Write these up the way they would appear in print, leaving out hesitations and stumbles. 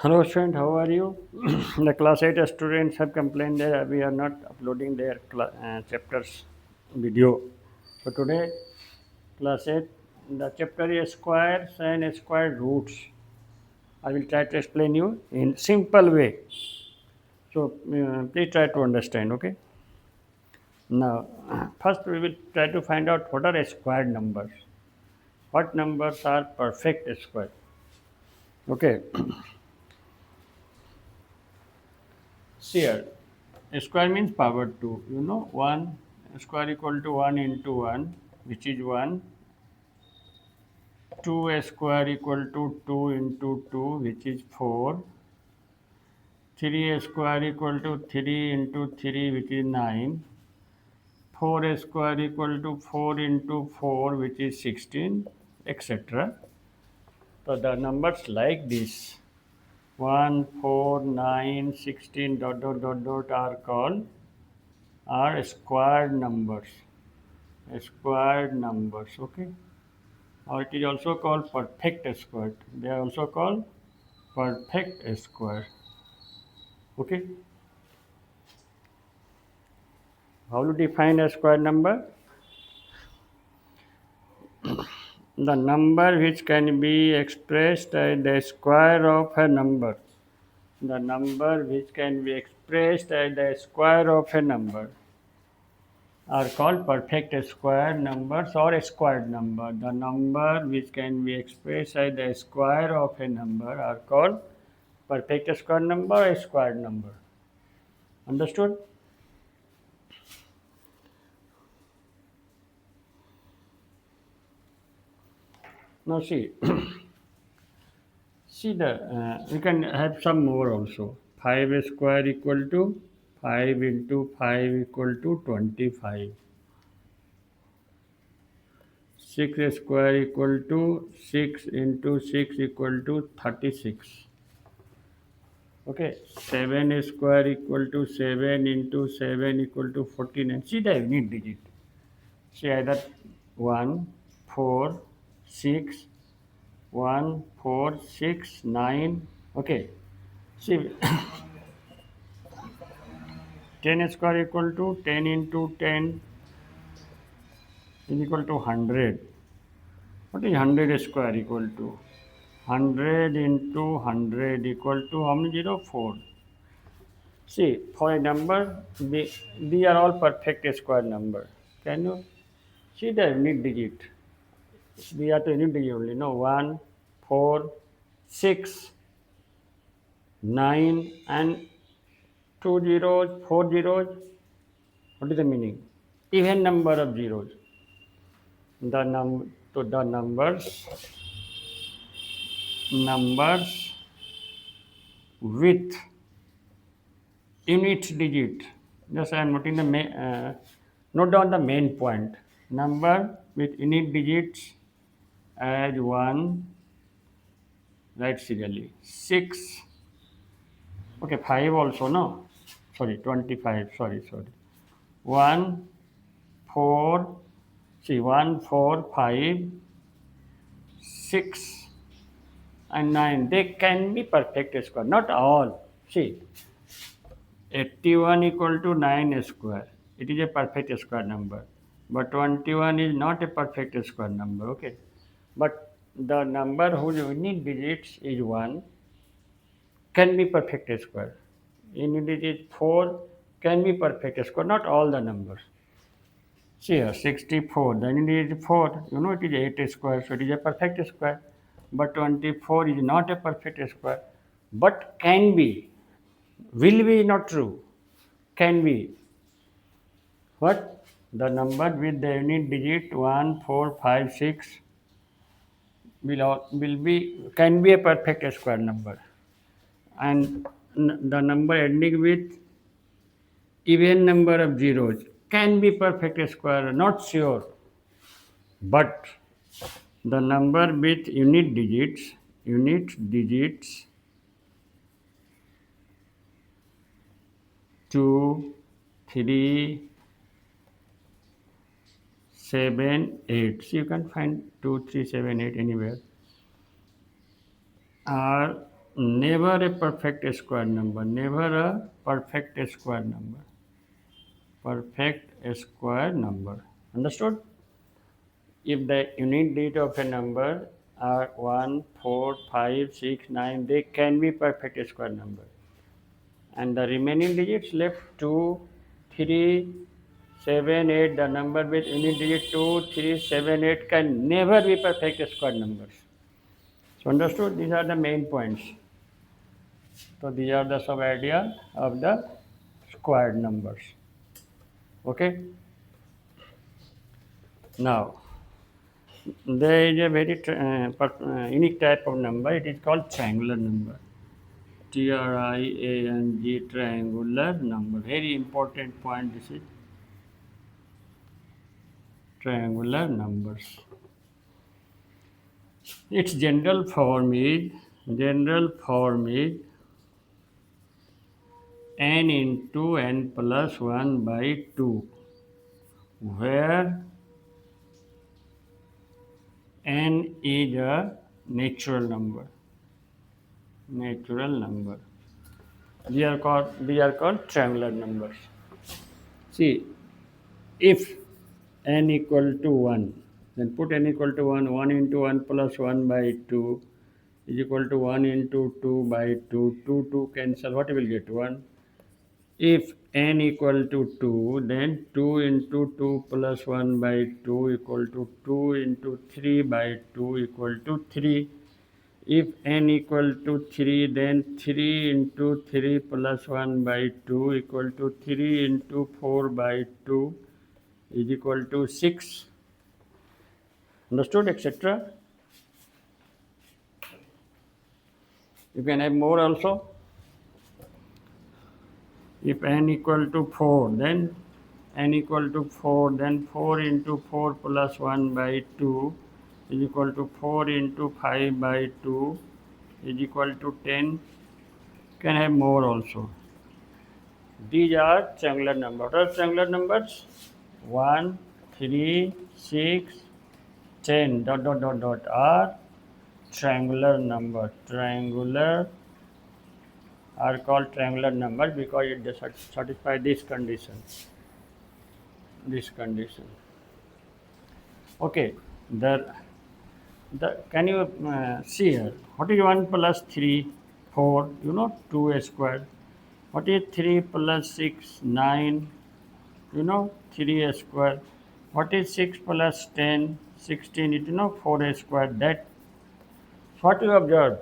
Hello student, how are you? The class 8 students have complained that we are not uploading their chapters video. So today, class 8, the chapter is squares and square roots. I will try to explain you in simple way. So please try to understand, okay? Now, first we will try to find out what are squared numbers. What numbers are perfect square? Okay, see here. Square means power 2. 1 square equal to 1 into 1, which is 1. 2 square equal to 2 into 2, which is 4. 3 square equal to 3 into 3, which is 9. 4 square equal to 4 into 4, which is 16, etc. So the numbers like this 1, 4, 9, 16, dot, dot, dot, dot are called are squared numbers. Squared numbers, okay, or it is also called perfect square. They are also called perfect square, okay. How to define a square number? The number which can be expressed as the square of a number. The number which can be expressed as the square of a number are called perfect square numbers or squared number. The number which can be expressed as the square of a number are called perfect square number or squared number. Understood? Now see, see the we can have some more also. 5 square equal to 5 into 5 equal to 25. 6 square equal to 6 into 6 equal to 36. Okay, 7 square equal to 7 into 7 equal to 49. See the unit digit. See either 1, 4, 6, 1, 4, 6, 9. Okay. See, 10 square equal to 10 into 10 is equal to 100. What is 100 square equal to? 100 into 100 equal to how many zero? 4. See, for a number, they are all perfect square number. Can you see the unit digit? We are to unit digit only. No, 1, 4, 6, 9, and 2 zeros, 4 zeros. What is the meaning? Even number of zeros. The numbers with unit digit. Just I am noting the note down the main point. Number with unit digits as 1, right serially. 6, okay, 5 also, no? Sorry, 25, sorry. 1, 4, see, 1, 4, 5, 6, and 9. They can be perfect square, not all. See, 81 equal to 9 square. It is a perfect square number. But 21 is not a perfect square number, okay? But the number whose unit digits is 1 can be perfect square. Unit digit 4 can be perfect square, not all the numbers. See here, 64, the unit digit 4, it is 8 square, so it is a perfect square. But 24 is not a perfect square, but can be. Will be not true, can be. What? The number with the unit digit 1, 4, 5, 6 will be can be a perfect square number, and the number ending with even number of zeros can be perfect square. Not sure, but the number with unit digits 2, 3, 7, 8. So you can find 2, 3, 7, 8 anywhere. Are never a perfect square number, never a perfect square number, perfect square number. Understood? If the unit digit of a number are 1, 4, 5, 6, 9, they can be perfect square number. And the remaining digits left 2, 3, 7, 8, the number with unit digit 2, 3, 7, 8 can never be perfect square numbers. So understood? These are the main points. So these are the sub idea of the squared numbers. Okay? Now, there is a very unique type of number. It is called triangular number. Triang, triangular number. Very important point. This is triangular numbers. Its general form is n into n plus 1 by 2, where n is a natural number. Natural number. These are called triangular numbers. See, if n equal to 1, then put n equal to 1, 1 into 1 plus 1 by 2 is equal to 1 into 2 by 2, 2 cancel, what you will get? 1. If n equal to 2, then 2 into 2 plus 1 by 2 equal to 2 into 3 by 2 equal to 3. If n equal to 3, then 3 into 3 plus 1 by 2 equal to 3 into 4 by 2 is equal to 6. Understood, etc. You can have more also. If n equal to 4, then n equal to 4, then 4 into 4 plus 1 by 2 is equal to 4 into 5 by 2 is equal to 10. Can have more also. These are triangular numbers. What are triangular numbers? 1, 3, 6, 10 dot dot dot dot are triangular numbers. Triangular are called triangular numbers because it satisfy this condition. This condition. Okay. The can you see here? What is 1 plus 3? 4. 2 square. What is 3 plus 6? 9. 3 square. What is 6 plus 10? 16. 4 square. That what you observe.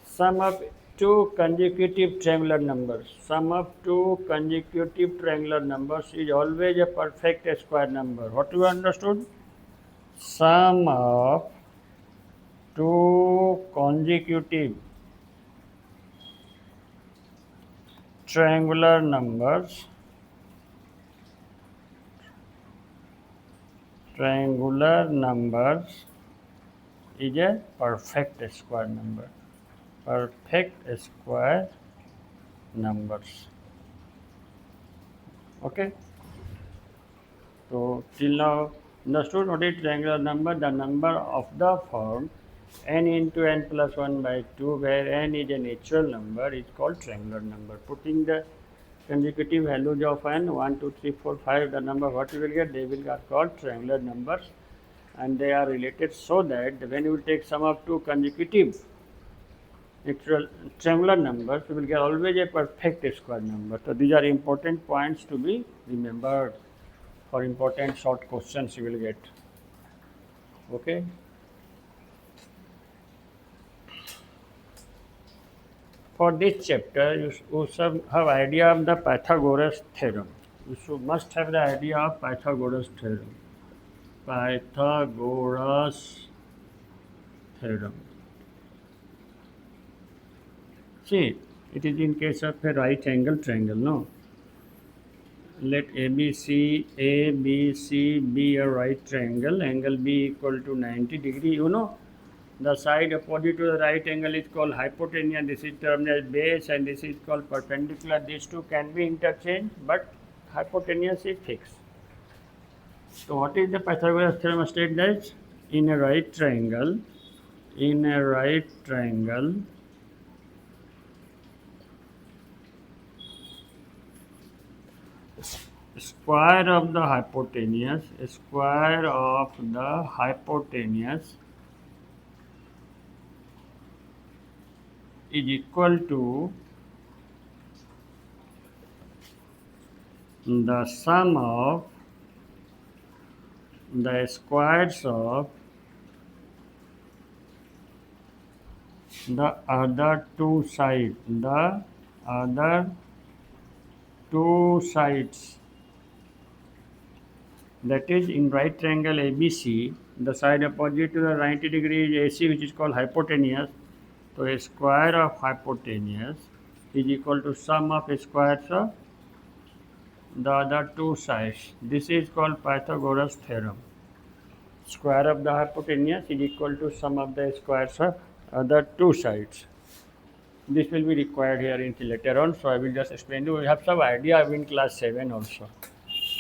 Sum of two consecutive triangular numbers. Sum of two consecutive triangular numbers is always a perfect square number. What you understood? Sum of two consecutive triangular numbers is a perfect square number. Perfect square numbers. Okay. So till now understood what is triangular number? The number of the form n into n plus 1 by 2, where n is a natural number, is called triangular number. Putting the consecutive values of n 1, 2, 3, 4, 5, the number what you will get, they will are called triangular numbers, and they are related so that when you will take sum of two consecutive natural triangular numbers, you will get always a perfect square number. So these are important points to be remembered for important short questions you will get. Okay. For this chapter, you should have idea of the Pythagoras theorem. Must have the idea of Pythagoras theorem. Pythagoras theorem. See, it is in case of a right angle triangle, no? Let ABC be a right triangle. Angle B equal to 90 degree. The side opposite to the right angle is called hypotenuse. This is termed as base, and this is called perpendicular. These two can be interchanged, but hypotenuse is fixed. So what is the Pythagoras theorem state that in a right triangle, square of the hypotenuse is equal to the sum of the squares of the other two sides. That is, in right triangle ABC, the side opposite to the 90 degree is AC, which is called hypotenuse. So a square of hypotenuse is equal to sum of squares of the other two sides. This is called Pythagoras theorem. Square of the hypotenuse is equal to sum of the squares of other two sides. This will be required here in later on, so I will just explain you. We have some idea in class 7 also.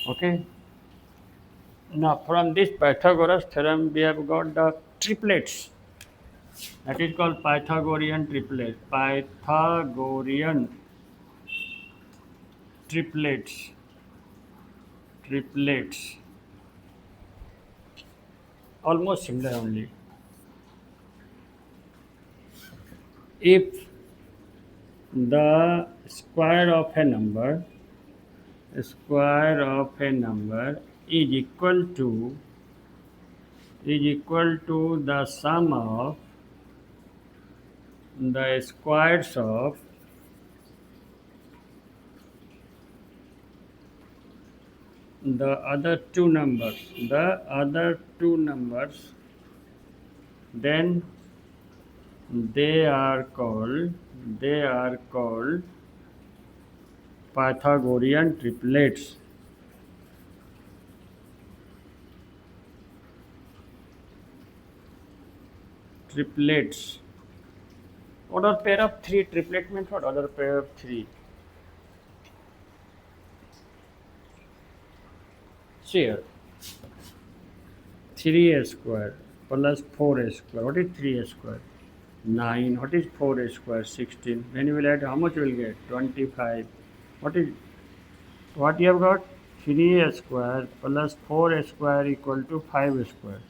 Okay. Now from this Pythagoras theorem we have got the triplets. That is called Pythagorean triplet. Pythagorean triplets. Almost similar only. If the square of a number is equal to the sum of the squares of the other two numbers, then they are called Pythagorean triplets. Order pair of three. Triplet means what? Order pair of three. See here. 3a square plus 4a square. What is 3a square? 9. What is 4a square? 16. When you will add, how much you will get? 25. What you have got? 3a square plus 4a square equal to 5a square.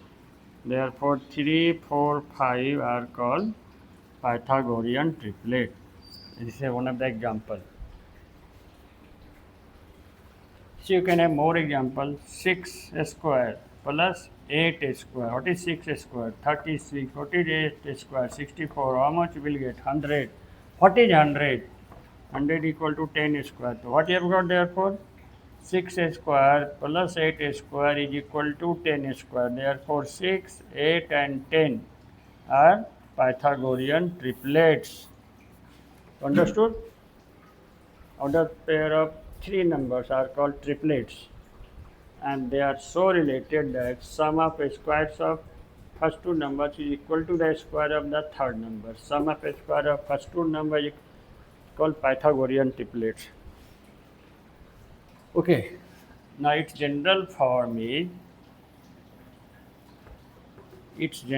Therefore, 3, 4, 5 are called Pythagorean triplet. This is one of the example. So you can have more examples. 6 square plus 8 square. What is 6 square? 36. What is 8 square? 64. How much you will get? 100. What is 100? 100 equal to 10 square. So what you have got therefore? 6 square plus 8 square is equal to 10 square. Therefore 6, 8 and 10 are Pythagorean triplets. Understood? Order pair of three numbers are called triplets, and they are so related that sum of squares of first two numbers is equal to the square of the third number. Sum of square of first two numbers is called Pythagorean triplets. Okay, now its general form. What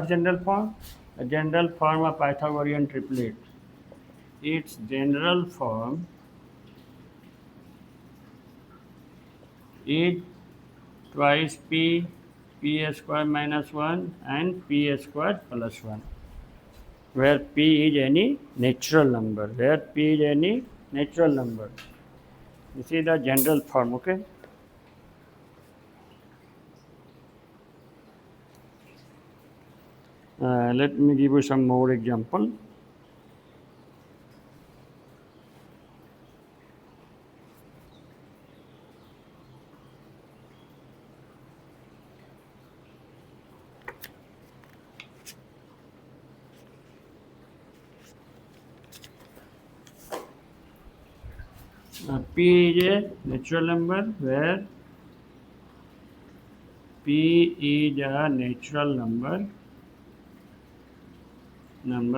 general form? The general form of Pythagorean triplet. Its general form is twice p square minus 1 and p square plus 1, where p is any natural number. This is the general form. Okay. Let me give you some more example. P is a natural number, where P is a natural number,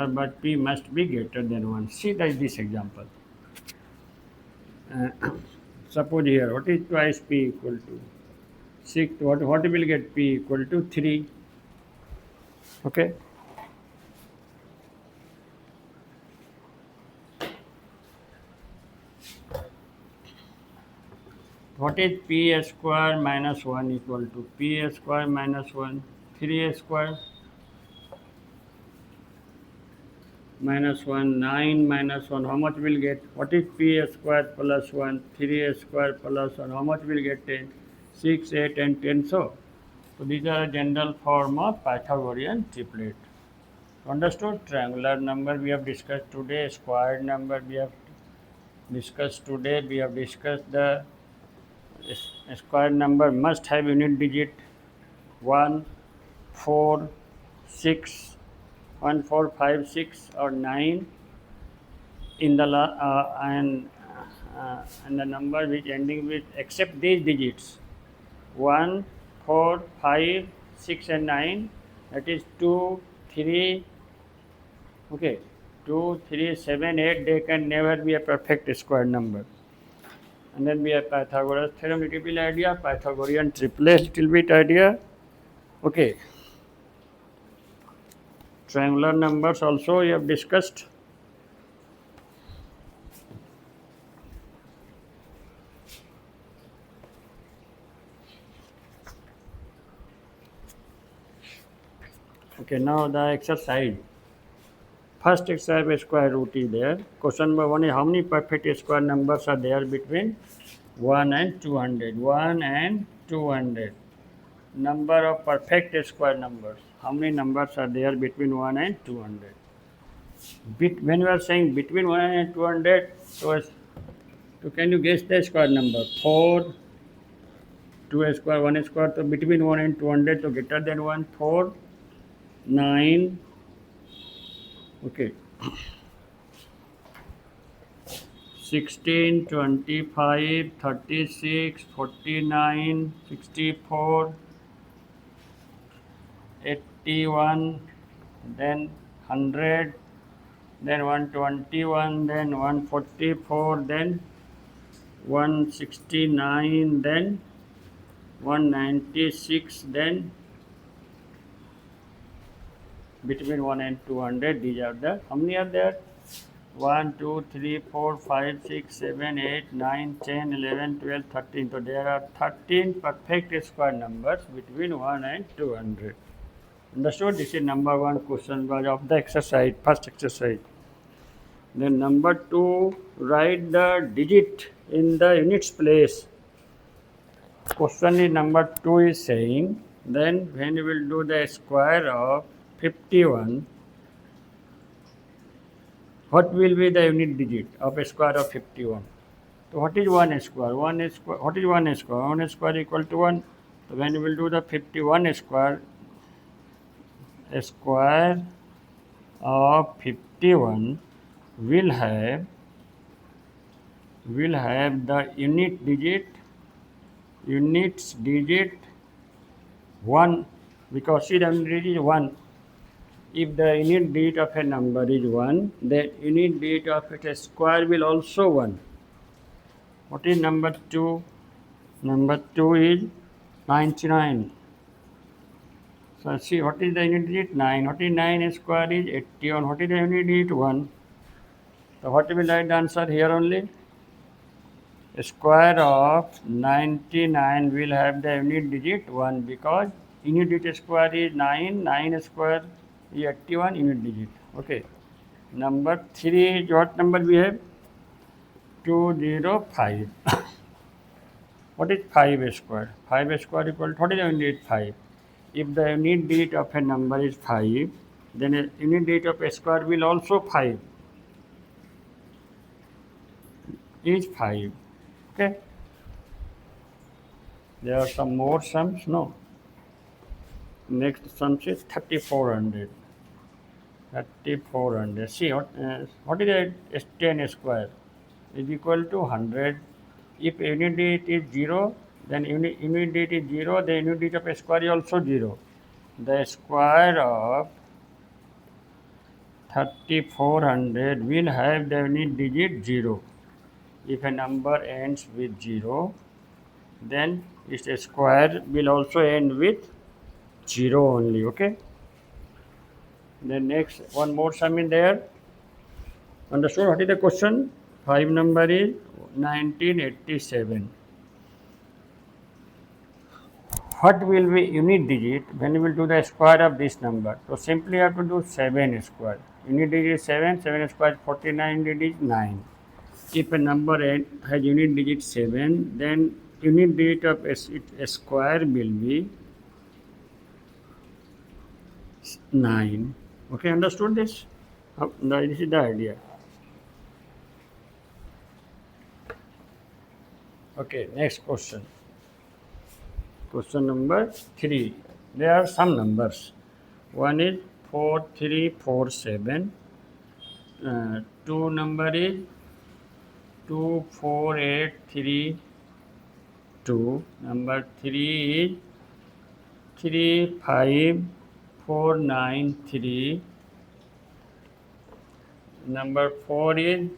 but P must be greater than 1. See this example. Suppose here, what is twice P equal to 6? What will get P equal to 3? Okay. What is p square minus 1 equal to? P square minus 1, 3 square minus 1, 9 minus 1, how much will get? What is p square plus 1, 3 square plus 1, how much will get? 10, 6, 8 and 10. So these are a general form of Pythagorean triplet. Understood? Triangular number we have discussed today, squared number we have discussed today. We have discussed the square number must have unit digit 1, 4, 6, 1, 4, 5, 6 or 9 in the and the number which ending with except these digits 1, 4, 5, 6 and 9, that is 2, 3, okay, 2, 3, 7, 8, they can never be a perfect square number. And then we have Pythagoras theorem, little bit idea, Pythagorean triplet, little bit idea. Okay. Triangular numbers also we have discussed. Okay, now the exercise. First exercise square root is there. Question number 1 is how many perfect square numbers are there between 1 and 200? 1 and 200. Number of perfect square numbers. How many numbers are there between 1 and 200? When you are saying between 1 and 200, so can you guess the square number? 4, 2 square, 1 square, so between 1 and 200, so greater than 1, 4, 9, okay, 16, 25, 36, 49, 64, 81, then 100, then 121, then 144, then 169, then 196, then between 1 and 200, these are the, how many are there? 1, 2, 3, 4, 5, 6, 7, 8, 9, 10, 11, 12, 13. So there are 13 perfect square numbers between 1 and 200. Understood? This is number 1 question was of the exercise, first exercise. Then number 2, write the digit in the units place. Question is number 2 is saying, then when you will do the square of 51, what will be the unit digit of a square of 51? So what is 1 square? What is 1 square? 1 square equal to 1. So when you will do the 51 square, a square of 51 will have the units digit 1, because see the unit digit is 1. If the unit digit of a number is 1, then unit digit of a square will also 1. What is number 2? Number 2 is 99. So see, what is the unit digit? 9. What is 9 square is 81. What is the unit digit? 1. So what will write the answer here only? A square of 99 will have the unit digit 1, because unit digit square is 9. 9 square is 81 unit digit. Okay. Number 3 is what number we have? 205. What is 5 square? 5 square equal to, what is the unit digit? 5. If the unit digit of a number is 5, then a unit digit of a square will also 5. Is 5. Okay. There are some more sums. No. Next sum is 3400. 3400. See what is a 10 square? Is equal to 100. If unit digit is 0, then unit digit is 0, the unit digit of a square is also 0. The square of 3400 will have the unit digit 0. If a number ends with 0, then its square will also end with 0 only. Okay. Then next, one more sum in there. Understood? What is the question? 5 number is 1987. what will be unit digit when we will do the square of this number? So simply have to do 7 square. Unit digit is 7, 7 square is 49, unit digit 9. If a number has unit digit 7, then unit digit of a square will be 9. Okay, understood this? This is the idea. Okay, next question. Question number 3. There are some numbers. One is 4347. Two number is 24832. Number 3 is 35493. Number 4 is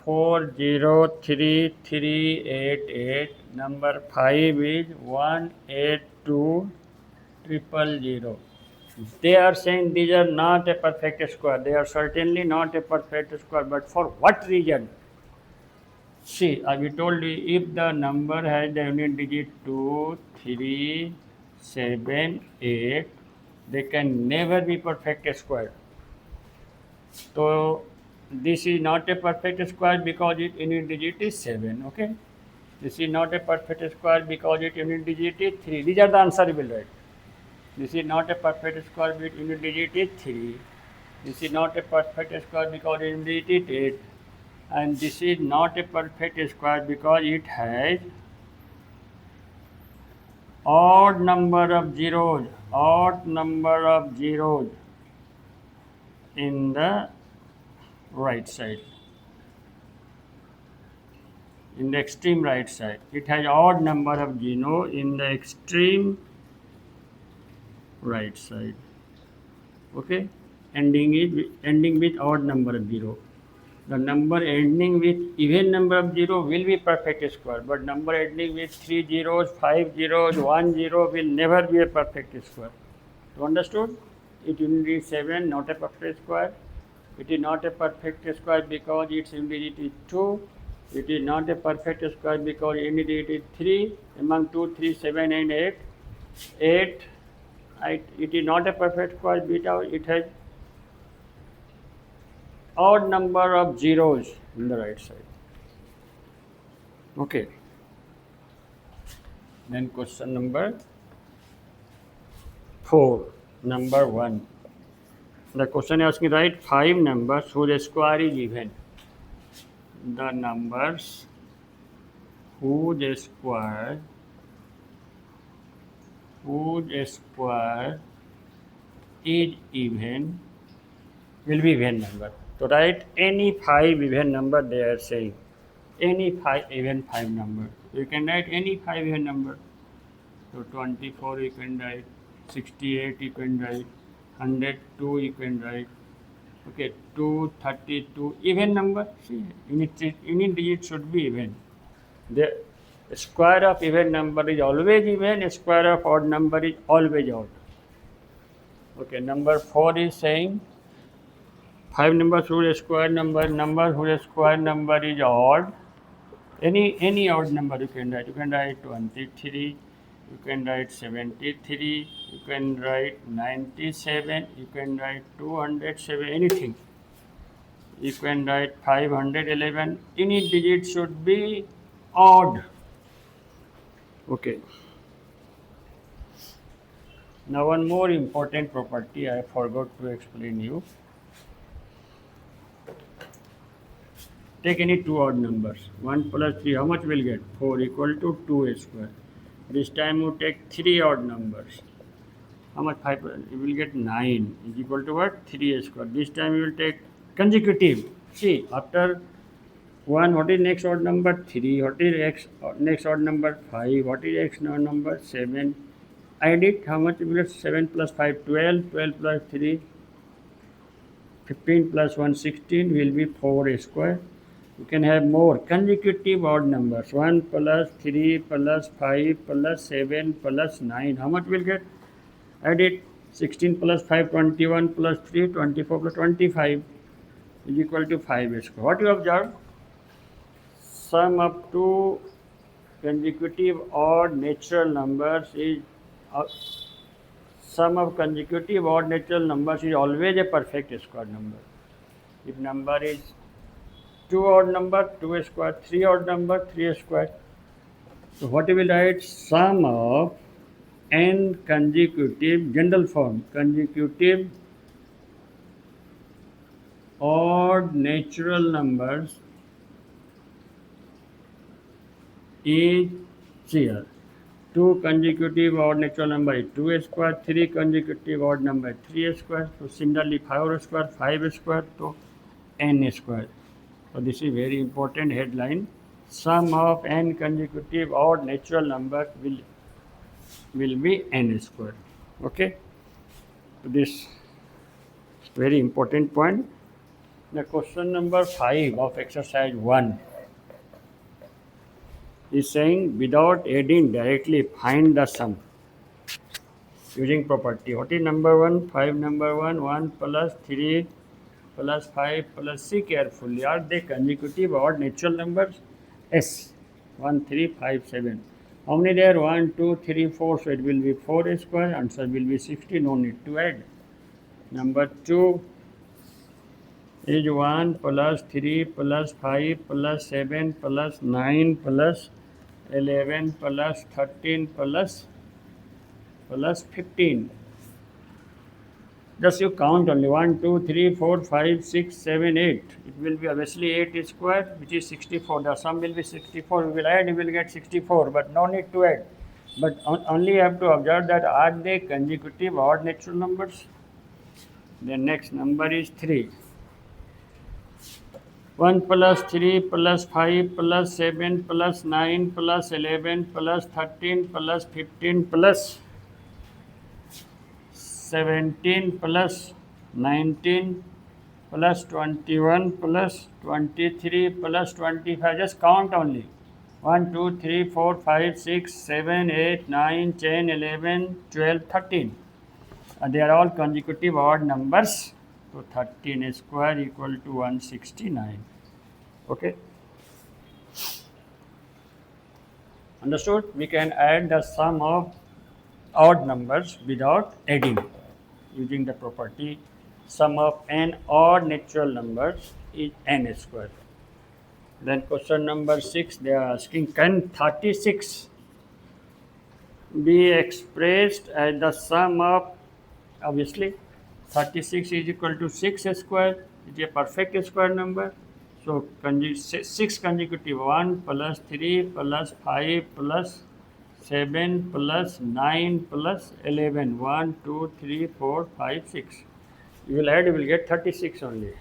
403388. Number 5 is 182000. They are saying these are not a perfect square. They are certainly not a perfect square. But for what reason? See, we told you if the number has the unit digit 2, 3, 7, 8, they can never be perfect square. So this is not a perfect square because its unit digit is 7. Okay. This is not a perfect square because its unit digit is 3. These are the answer we will write. This is not a perfect square with unit digit is 3. This is not a perfect square because its unit digit is 8. And this is not a perfect square because it has odd number of zeros in the right side, in the extreme right side. It has odd number of zeros in the extreme right side. Okay, ending with odd number of 0. The number ending with even number of 0 will be perfect square, but number ending with 3 zeros, 5 zeros, 1 0 will never be a perfect square. You understood? It unit is 7, not a perfect square. It is not a perfect square because its unit digit is 2. It is not a perfect square because unit digit is 3. Among 2, 3, 7 and 8. 8. It is not a perfect square because it has odd number of zeros in the right side. Okay. Then question number 4. Number 1. The question is asking write 5 numbers whose square is even. The numbers whose square is even will be even number. So write any 5 even number they are saying. Any 5 even 5 number. You can write any 5 even number. So 24 you can write, 68 you can write, 102 you can write. Okay, 232 even number. See, unit digit should be even. The square of even number is always even. Square of odd number is always odd. Okay, number 4 is saying 5 numbers whose square number whose square number is odd. Any odd number you can write. You can write 23. You can write 73. You can write 97. You can write 207. Anything. You can write 511. Any digit should be odd. Okay. Now one more important property I forgot to explain you. Take any two odd numbers. 1 plus 3, how much will get? 4 equal to 2 square. This time you take 3 odd numbers. How much? 5, you will get 9 is equal to what? 3 square. This time you will take consecutive. See, after 1, what is next odd number? 3. What is next odd number? 5. What is next odd number? 7. Add it. How much will get? 7 plus 5, 12. 12 plus 3, 15 plus 1, 16 will be 4 square. You can have more consecutive odd numbers. 1 plus 3 plus 5 plus 7 plus 9. How much will get? Add it. 16 plus 5, 21 plus 3, 24 plus 25 is equal to 5 square. What you observe? Sum up to consecutive odd natural numbers is sum of consecutive odd natural numbers is always a perfect square number. If number is 2 odd number, 2 square, 3 odd number, 3 square. So what we will write? Sum of n consecutive, general form, consecutive odd natural numbers is here. 2 consecutive odd natural number is 2 square, 3 consecutive odd number is 3 square. So similarly 5 square, 5 square, so n square. So this is very important headline. Sum of n consecutive odd natural numbers will be n square. Okay. So this very important point. The question number 5 of exercise 1 is saying without adding directly find the sum using property. What is number 1? 5 number 1, 1 plus 3 plus 5 plus C carefully. Are they consecutive odd natural numbers? S. 1, 3, 5, 7. How many there? 1, 2, 3, 4. So it will be 4 square. Answer will be 60. No need to add. Number 2 is 1 plus 3 plus 5 plus 7 plus 9 plus 11 plus 13 plus 15. Just you count only 1, 2, 3, 4, 5, 6, 7, 8. It will be obviously 8 square, which is 64. The sum will be 64. We will add, we will get 64, but no need to add. But only you have to observe that are they consecutive odd natural numbers? The next number is 3. 1 plus 3 plus 5 plus 7 plus 9 plus 11 plus 13 plus 15 plus 17 plus 19 plus 21 plus 23 plus 25. Just count only. 1, 2, 3, 4, 5, 6, 7, 8, 9, 10, 11, 12, 13. They are all consecutive odd numbers. So 13 square equal to 169. Okay. Understood? We can add the sum of odd numbers without adding using the property sum of n odd natural numbers is n square. Then question number 6, they are asking, can 36 be expressed as the sum of, obviously 36 is equal to 6 square, it is a perfect square number. So 6 consecutive, 1 plus 3 plus 5 plus 7 plus 9 plus 11, 1, 2, 3, 4, 5, 6. You will add, you will get 36 only.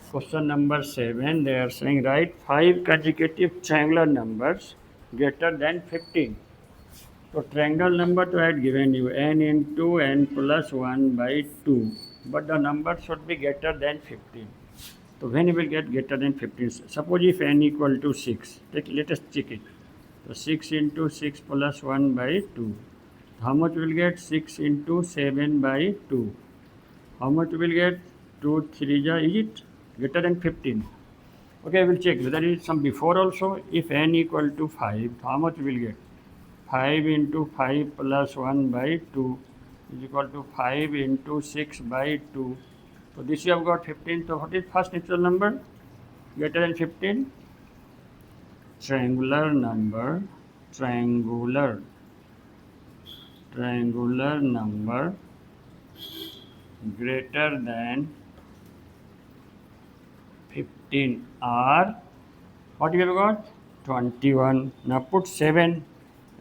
Question number 7, they are saying write 5 consecutive triangular numbers greater than 15. So triangle number to add given you n into n plus 1 by 2, but the number should be greater than 15. So when you will get greater than 15, suppose if n equal to 6, let us check it. So 6 into 6 plus 1 by 2. How much will get? 6 into 7 by 2. How much will get? 2, 3, is it greater than 15? Okay, we will check whether it is some before also. If n equal to 5, how much will get? 5 into 5 plus 1 by 2 is equal to 5 into 6 by 2. So this you have got 15. So what is first natural number? Greater than 15? Triangular number, triangular number greater than 15 are, what you have got? 21. Now put 7,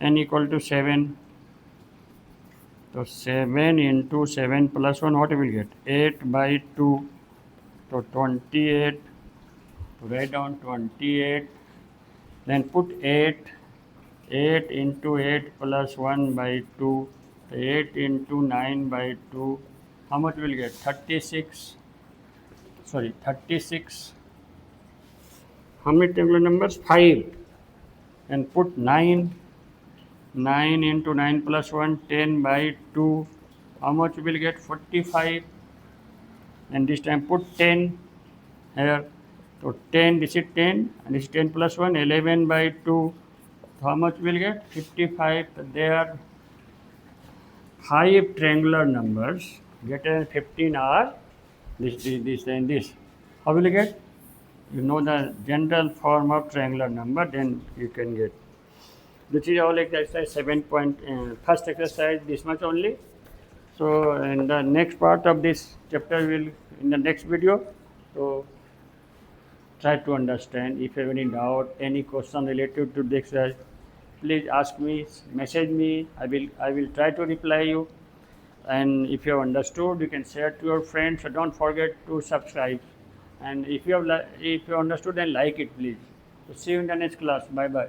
n equal to 7. So 7 into 7 plus 1, what you will get? 8 by 2. So 28. Write down 28. Then put 8. 8 into 8 plus 1 by 2. 8 into 9 by 2. How much will get? 36. 36. How many triangular numbers? 5. And put 9. 9 into 9 plus 1, 10 by 2. How much will get? 45. And this time put 10 here. So 10, this is 10, and this is 10 plus 1, 11 by 2. So how much we'll get? 55. They are 5 triangular numbers greater than 15 are this, and this. How will you get? You know the general form of triangular number, then you can get. This is all exercise 7 point, first exercise this much only. So in the next part of this chapter will in the next video. So try to understand. If you have any doubt, any question related to the exercise, please ask me, message me. I will try to reply you. And if you have understood, you can share to your friends. So don't forget to subscribe. And if you understood, then like it, please. So see you in the next class. Bye bye.